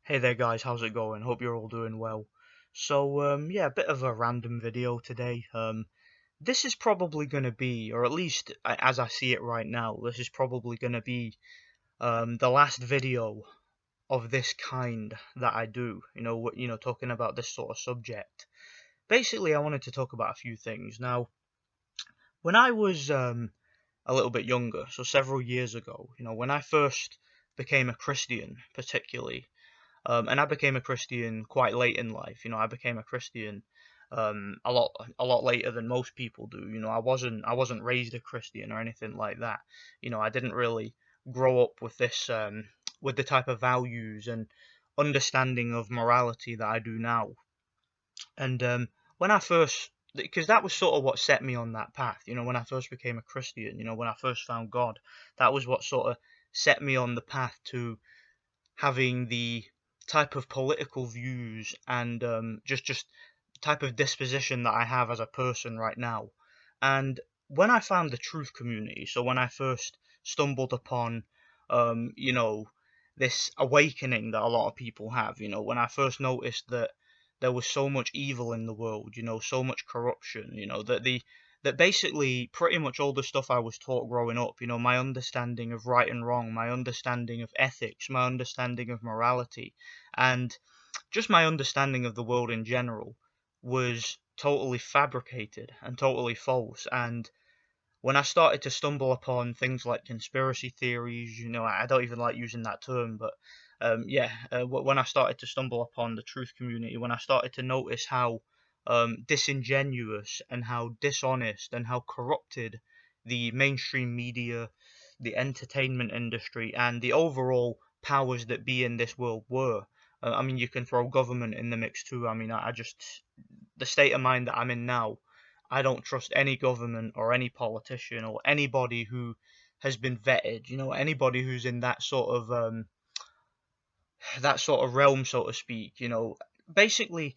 Hey there guys, how's it going? Hope you're all doing well. Yeah, a bit of a random video today. This is probably going to be, or at least as I see it right now, this is probably going to be the last video of this kind that I do. Talking about this sort of subject. Basically, I wanted to talk about a few things. Now, when I was a little bit younger, so several years ago, when I first became a Christian, particularly. And I became a Christian quite late in life. I became a Christian a lot later than most people do. I wasn't raised a Christian or anything like that. I didn't really grow up with this with the type of values and understanding of morality that I do now. And when I first, because that was sort of what set me on that path. When I first became a Christian, when I first found God, that was what sort of set me on the path to having the type of political views and just type of disposition that I have as a person right now. And when I found the truth community, so when I first stumbled upon, um, you know, this awakening that a lot of people have, when I first noticed that there was so much evil in the world, so much corruption, that basically pretty much all the stuff I was taught growing up, my understanding of right and wrong, my understanding of ethics, my understanding of morality, and just my understanding of the world in general was totally fabricated and totally false. And when I started to stumble upon things like conspiracy theories, I don't even like using that term, but when I started to stumble upon the truth community, when I started to notice how disingenuous and how dishonest and how corrupted the mainstream media, the entertainment industry, and the overall powers that be in this world were. I mean, you can throw government in the mix too. I mean, I just, the state of mind that I'm in now, I don't trust any government or any politician or anybody who has been vetted. Anybody who's in that sort of realm, so to speak. Basically,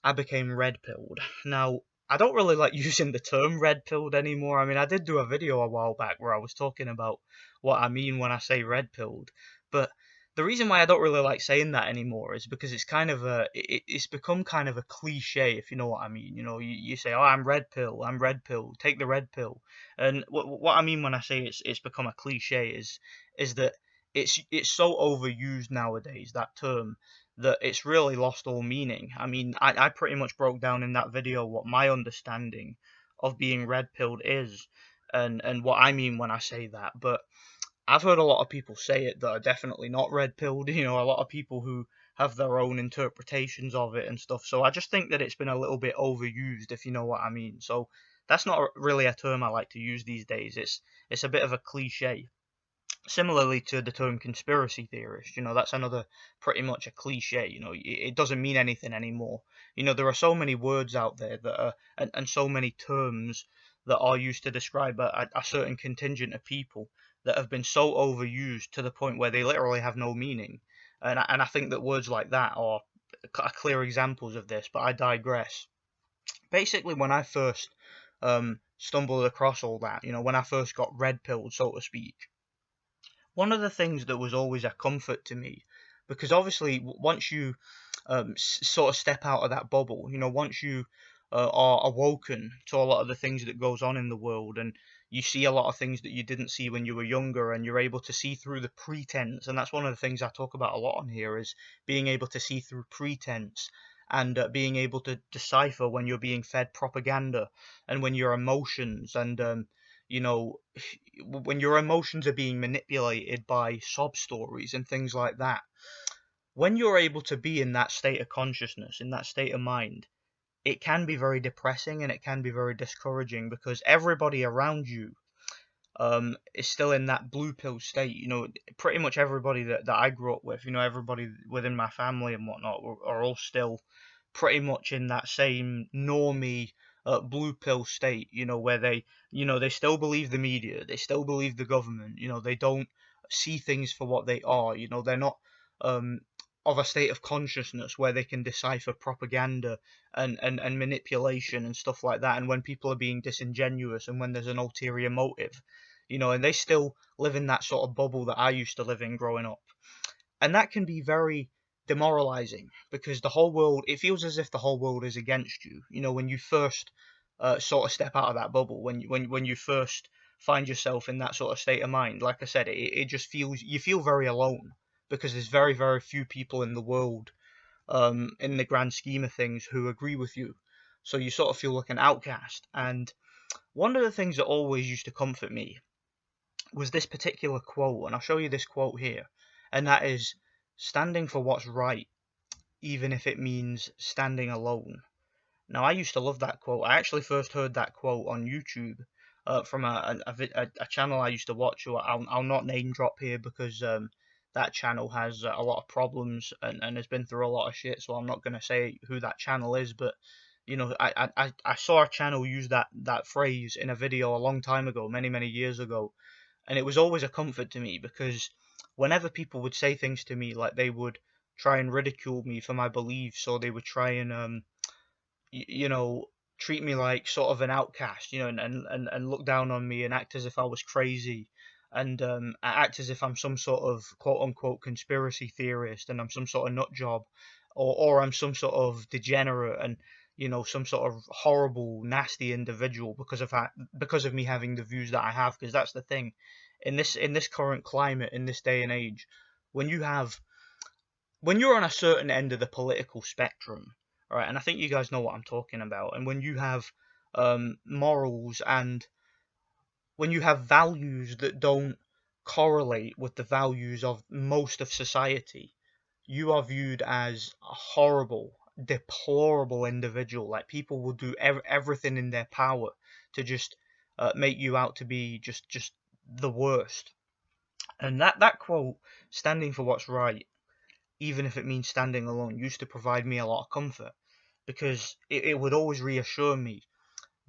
I became red pilled. Now, I don't really like using the term red pilled anymore. I mean, I did do a video a while back where I was talking about what I mean when I say red pilled, but the reason why I don't really like saying that anymore is because it's kind of it's become kind of a cliche, if you know what I mean. You say, "Oh, I'm red pill, take the red pill," and what I mean when I say it's become a cliche is that it's so overused nowadays, that term, that it's really lost all meaning. I mean, I pretty much broke down in that video what my understanding of being red pilled is, and what I mean when I say that. But I've heard a lot of people say it that are definitely not red pilled. A lot of people who have their own interpretations of it and stuff. So I just think that it's been a little bit overused, if you know what I mean. So that's not really a term I like to use these days. It's a bit of a cliche. Similarly to the term conspiracy theorist, that's another pretty much a cliche. It doesn't mean anything anymore. There are so many words out there that are, and so many terms that are used to describe a certain contingent of people that have been so overused to the point where they literally have no meaning. And I think that words like that are clear examples of this, but I digress. Basically, when I first stumbled across all that, when I first got red pilled, so to speak, one of the things that was always a comfort to me, because obviously once you sort of step out of that bubble, once you are awoken to a lot of the things that goes on in the world, and you see a lot of things that you didn't see when you were younger, and you're able to see through the pretense. And that's one of the things I talk about a lot on here, is being able to see through pretense, and being able to decipher when you're being fed propaganda, and when your emotions and you know when your emotions are being manipulated by sob stories and things like that. When you're able to be in that state of consciousness, in that state of mind, it can be very depressing and it can be very discouraging, because everybody around you is still in that blue pill state. Pretty much everybody that I grew up with, everybody within my family and whatnot, are all still pretty much in that same normie blue pill state, where they still believe the media, they still believe the government, they don't see things for what they are. They're not um, of a state of consciousness where they can decipher propaganda and manipulation and stuff like that. And when people are being disingenuous and when there's an ulterior motive, and they still live in that sort of bubble that I used to live in growing up. And that can be very demoralizing, because the whole world, it feels as if the whole world is against you. You know, when you first sort of step out of that bubble, when you first find yourself in that sort of state of mind, like I said, it just feels, you feel very alone, because there's very, very few people in the world, in the grand scheme of things, who agree with you. So you sort of feel like an outcast. And one of the things that always used to comfort me was this particular quote, and I'll show you this quote here, and that is, standing for what's right, even if it means standing alone. Now, I used to love that quote. I actually first heard that quote on YouTube, from a channel I used to watch. I'll not name drop here, because that channel has a lot of problems, and has been through a lot of shit, so I'm not going to say who that channel is, but you know, I saw a channel use that phrase in a video a long time ago, many, many years ago, and it was always a comfort to me, because whenever people would say things to me, like they would try and ridicule me for my beliefs, or they would try and you know, treat me like sort of an outcast, you know, and look down on me and act as if I was crazy, and act as if I'm some sort of quote unquote conspiracy theorist, and I'm some sort of nut job, or I'm some sort of degenerate, and you know, some sort of horrible, nasty individual, because of me having the views that I have. Because that's the thing, in this current climate, in this day and age, when you have when you're on a certain end of the political spectrum, right? And I think you guys know what I'm talking about. And when you have morals, and when you have values that don't correlate with the values of most of society, you are viewed as a horrible, deplorable individual. Like, people will do everything in their power to just make you out to be just the worst. And that quote, standing for what's right, even if it means standing alone, used to provide me a lot of comfort, because it would always reassure me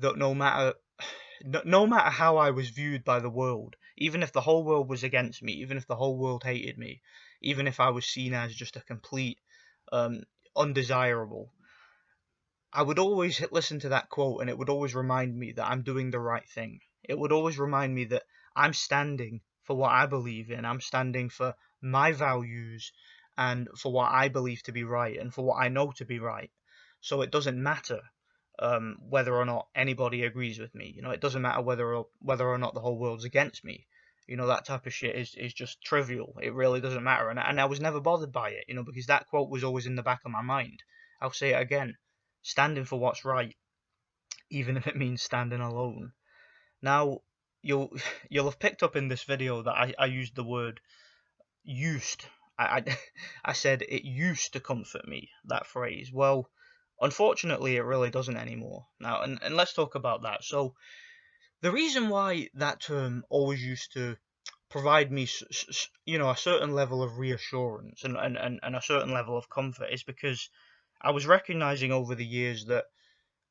that no matter how I was viewed by the world, even if the whole world was against me, even if the whole world hated me, even if I was seen as just a complete undesirable, I would always listen to that quote, and it would always remind me that I'm doing the right thing. It would always remind me that I'm standing for what I believe in. I'm standing for my values, and for what I believe to be right, and for what I know to be right. So it doesn't matter whether or not anybody agrees with me. You know, it doesn't matter whether or not the whole world's against me. You know, that type of shit is just trivial. It really doesn't matter. And I was never bothered by it, you know, because that quote was always in the back of my mind. I'll say it again, standing for what's right, even if it means standing alone. Now, you'll you'll have picked up in this video that I used the word used. I said it used to comfort me, that phrase. Well, unfortunately, it really doesn't anymore. Now, and let's talk about that. So, the reason why that term always used to provide me, you know, a certain level of reassurance, and a certain level of comfort, is because I was recognizing over the years that,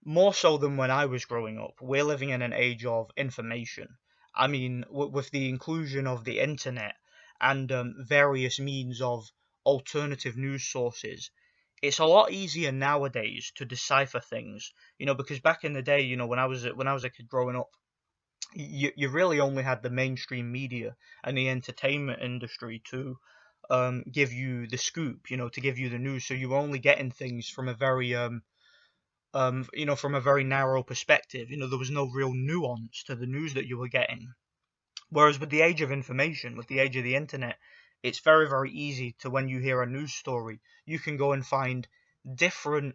more so than when I was growing up, we're living in an age of information. I mean, with the inclusion of the internet, and various means of alternative news sources, it's a lot easier nowadays to decipher things. You know, because back in the day, you know, when I was a kid growing up, you really only had the mainstream media and the entertainment industry to give you the scoop. You know, to give you the news. So you were only getting things from a very you know, from a very narrow perspective. You know, there was no real nuance to the news that you were getting. Whereas with the age of information, with the age of the internet, it's very, very easy to, when you hear a news story, you can go and find different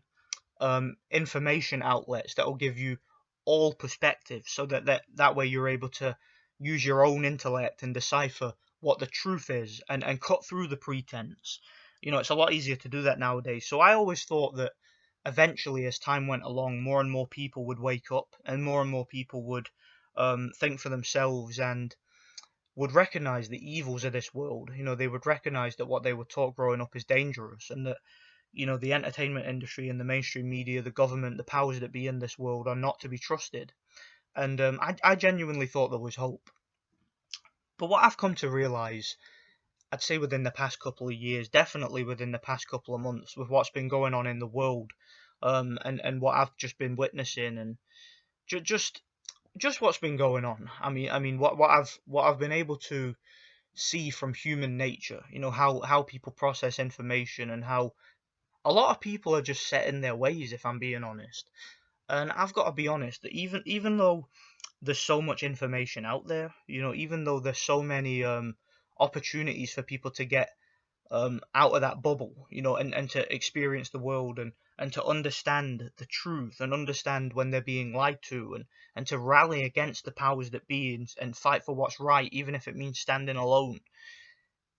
information outlets that will give you all perspectives, so that way you're able to use your own intellect and decipher what the truth is, and cut through the pretense. You know, it's a lot easier to do that nowadays. So I always thought that eventually, as time went along, more and more people would wake up, and more people would think for themselves, and would recognize the evils of this world. You know, they would recognize that what they were taught growing up is dangerous, and that, you know, the entertainment industry and the mainstream media, the government, the powers that be in this world are not to be trusted. And I genuinely thought there was hope. But what I've come to realize, I'd say within the past couple of years, definitely within the past couple of months, with what's been going on in the world, and what I've just been witnessing, and just what's been going on. I mean, what I've been able to see from human nature. You know, how people process information, and how a lot of people are just set in their ways, if I'm being honest. And I've got to be honest that even though there's so much information out there, you know, even though there's so many opportunities for people to get out of that bubble, you know, and to experience the world, and to understand the truth, and understand when they're being lied to, and to rally against the powers that be, and fight for what's right, even if it means standing alone.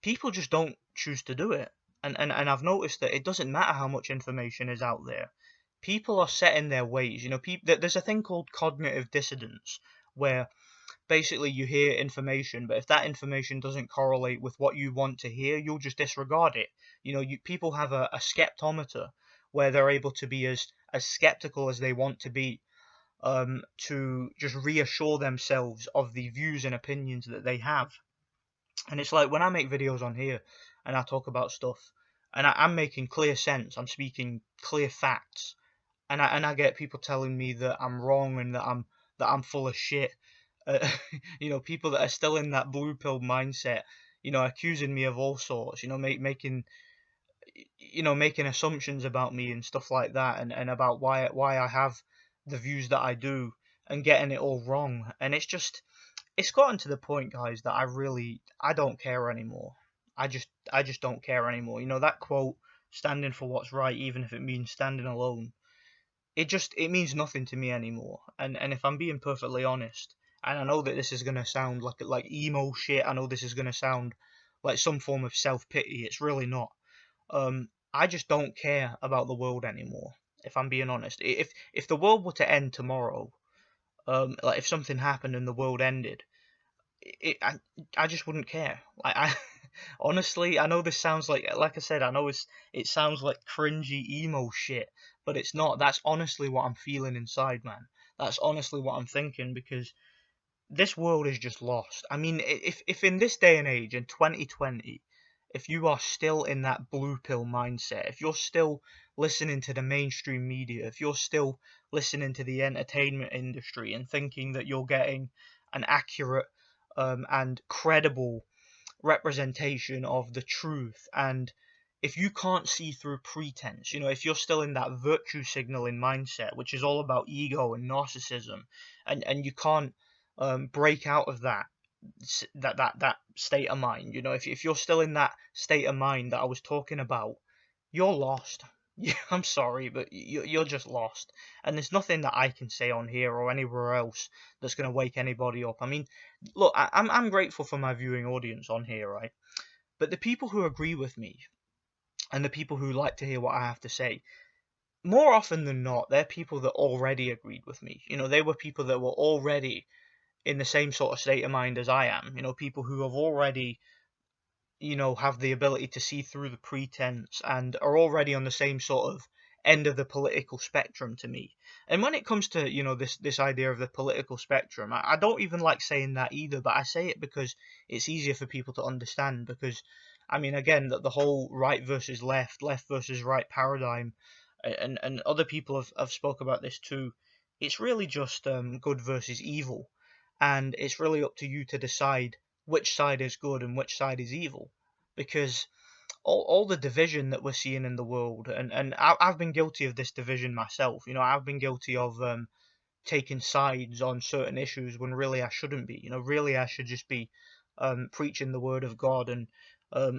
People just don't choose to do it. And I've noticed that it doesn't matter how much information is out there. People are set in their ways. You know, there's a thing called cognitive dissonance, where basically you hear information, but if that information doesn't correlate with what you want to hear, you'll just disregard it. You know, people have a skeptometer, where they're able to be as skeptical as they want to be, to just reassure themselves of the views and opinions that they have. And it's like when I make videos on here and I talk about stuff, and I'm making clear sense, I'm speaking clear facts, and I get people telling me that I'm wrong, and that I'm full of shit. Uh, you know, people that are still in that blue pill mindset, you know, accusing me of all sorts, you know, making assumptions about me and stuff like that, and about why I have the views that I do, and getting it all wrong. And it's gotten to the point, guys, that I don't care anymore. I just don't care anymore. You know that quote, standing for what's right, even if it means standing alone. It means nothing to me anymore. And if I'm being perfectly honest, and I know that this is gonna sound like emo shit, I know this is gonna sound like some form of self pity. It's really not. I just don't care about the world anymore. If I'm being honest, if the world were to end tomorrow, like if something happened and the world ended, it, I just wouldn't care. Like I honestly, I know this sounds like I said, I know it sounds like cringy emo shit, but it's not. That's honestly what I'm feeling inside, man. That's honestly what I'm thinking, because this world is just lost. I mean, if in this day and age, in 2020, if you are still in that blue pill mindset, if you're still listening to the mainstream media, if you're still listening to the entertainment industry and thinking that you're getting an accurate and credible representation of the truth, and if you can't see through pretense, you know, if you're still in that virtue signaling mindset, which is all about ego and narcissism, and you can't break out of that state of mind, you know, if you're still in that state of mind that I was talking about, you're lost. Yeah, I'm sorry, but you're just lost. And there's nothing that I can say on here or anywhere else that's going to wake anybody up. I mean, look, I'm grateful for my viewing audience on here, right? But the people who agree with me, and the people who like to hear what I have to say, more often than not, they're people that already agreed with me. You know, they were people that were already in the same sort of state of mind as I am. You know, people who have already, you know, have the ability to see through the pretense, and are already on the same sort of end of the political spectrum to me. And when it comes to, you know, this idea of the political spectrum, I don't even like saying that either, but I say it because it's easier for people to understand. Because I mean, again, that the whole right versus left, left versus right paradigm, and other people have spoke about this too. It's really just good versus evil, and it's really up to you to decide which side is good and which side is evil. Because all the division that we're seeing in the world, and I've been guilty of this division myself. You know, I've been guilty of taking sides on certain issues when really I shouldn't be. You know, really I should just be preaching the word of God, and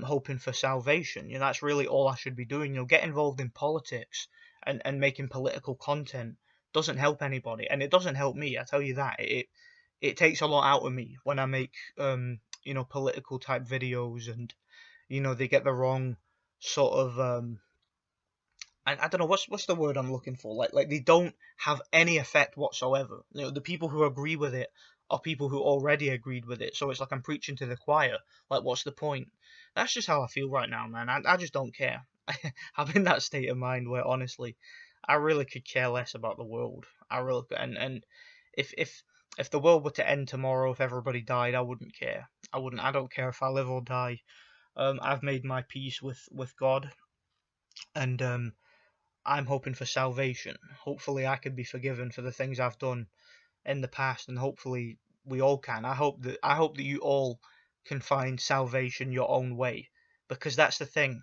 hoping for salvation. You know, that's really all I should be doing. You know, get involved in politics and making political content doesn't help anybody, and it doesn't help me. I tell you that. It takes a lot out of me when I make you know, political type videos, and you know, they get the wrong sort of I don't know what's the word I'm looking for. Like they don't have any effect whatsoever. You know, the people who agree with it are people who already agreed with it. So it's like I'm preaching to the choir. Like, what's the point? That's just how I feel right now, man. I just don't care. I'm in that state of mind where honestly, I really could care less about the world. I really could. And if the world were to end tomorrow, if everybody died, I wouldn't care. I wouldn't. I don't care if I live or die. I've made my peace with God, and I'm hoping for salvation. Hopefully, I can be forgiven for the things I've done in the past, and hopefully, we all can. I hope that you all can find salvation your own way, because that's the thing.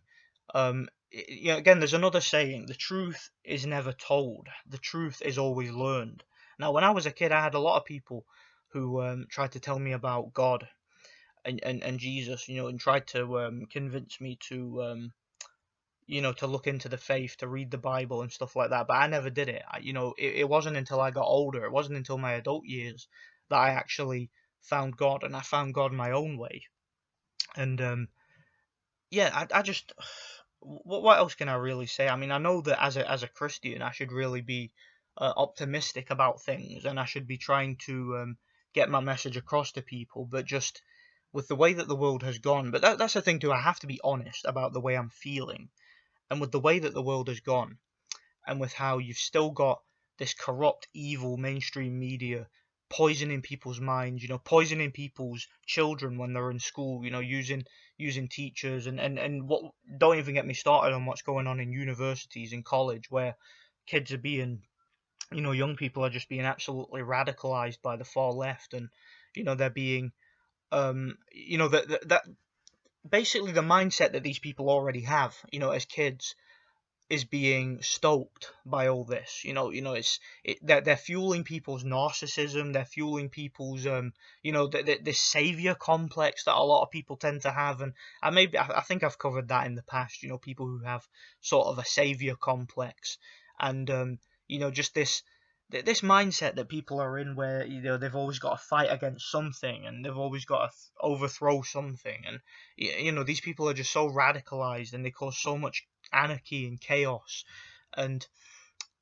Again, there's another saying: the truth is never told, the truth is always learned. Now, when I was a kid, I had a lot of people who tried to tell me about God and Jesus, and tried to convince me to to look into the faith, to read the Bible and stuff like that. But I never did it. It wasn't until I got older, it wasn't until my adult years that I actually found God, and I found God my own way. And yeah, I just, what else can I really say? I mean, I know that as a Christian, I should really be optimistic about things, and I should be trying to get my message across to people. But just with the way that the world has gone, but that's the thing too. I have to be honest about the way I'm feeling, and with the way that the world has gone, and with how you've still got this corrupt, evil mainstream media poisoning people's minds, poisoning people's children when they're in school, using teachers and what, don't even get me started on what's going on in universities and college, where kids are being, young people are just being absolutely radicalized by the far left, and they're being that basically the mindset that these people already have, as kids, is being stoked by all this. They're fueling people's narcissism. They're fueling people's this savior complex that a lot of people tend to have. And I think I've covered that in the past. People who have sort of a savior complex, and just this mindset that people are in, where they've always got to fight against something, and they've always got to overthrow something. And these people are just so radicalized, and they cause so much anarchy and chaos. And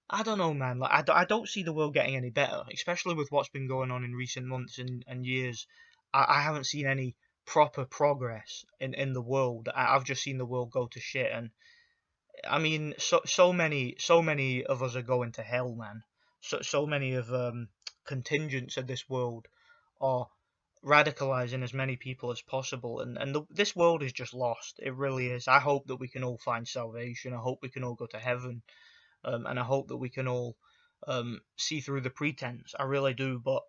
I don't know, man. Like, I don't see the world getting any better, especially with what's been going on in recent months and years. I haven't seen any proper progress in the world. I've just seen the world go to shit. And I mean, so many of us are going to hell, man. So many of contingents of this world are radicalizing as many people as possible, and this world is just lost. It really is. I hope that we can all find salvation. I hope we can all go to heaven, and I hope that we can all see through the pretense. I really do, but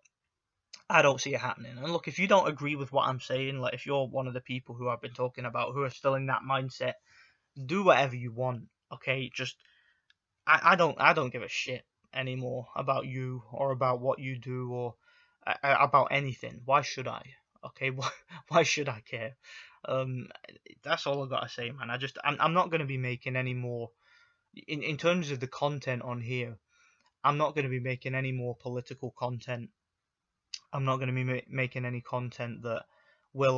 I don't see it happening. And look, if you don't agree with what I'm saying, like if you're one of the people who I've been talking about who are still in that mindset, do whatever you want. Okay, just I don't give a shit anymore about you, or about what you do, or about anything. Why should I? Okay, why should I care? Um, that's all I gotta say, man. I'm not gonna be making any more in terms of the content on here. I'm not gonna be making any more political content. I'm not gonna be making any content that will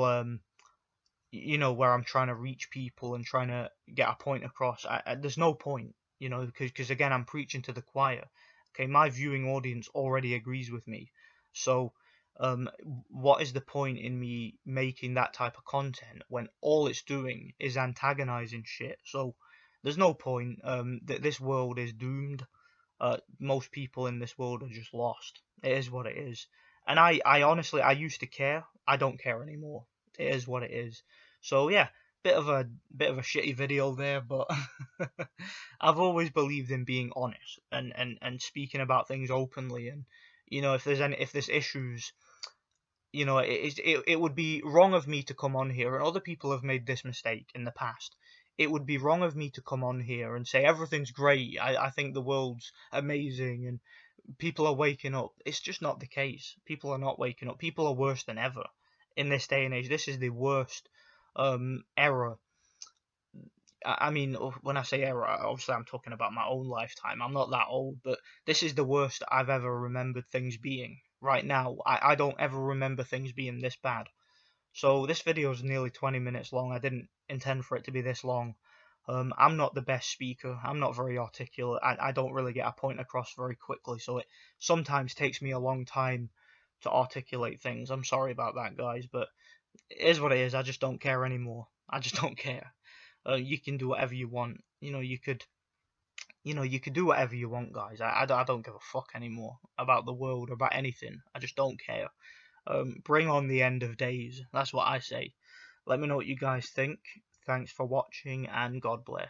where I'm trying to reach people and trying to get a point across. There's no point, because again, I'm preaching to the choir. Okay, my viewing audience already agrees with me. So, what is the point in me making that type of content when all it's doing is antagonizing shit? So, there's no point. This world is doomed. Most people in this world are just lost. It is what it is. And I honestly, I used to care. I don't care anymore. It is what it is. So yeah, bit of a shitty video there, but I've always believed in being honest and speaking about things openly. And if there's issues, it would be wrong of me to come on here, and other people have made this mistake in the past. It would be wrong of me to come on here and say everything's great. I think the world's amazing and people are waking up. It's just not the case. People are not waking up. People are worse than ever in this day and age. This is the worst era. I mean, when I say era, obviously I'm talking about my own lifetime. I'm not that old, but this is the worst I've ever remembered things being. Right now, I don't ever remember things being this bad. So this video is nearly 20 minutes long. I didn't intend for it to be this long. I'm not the best speaker. I'm not very articulate. I don't really get a point across very quickly, so it sometimes takes me a long time to articulate things. I'm sorry about that, guys, but it is what it is. I just don't care anymore. I just don't care. You can do whatever you want. You could do whatever you want, guys. I don't give a fuck anymore about the world or about anything. I just don't care. Bring on the end of days. That's what I say. Let me know what you guys think. Thanks for watching, and God bless.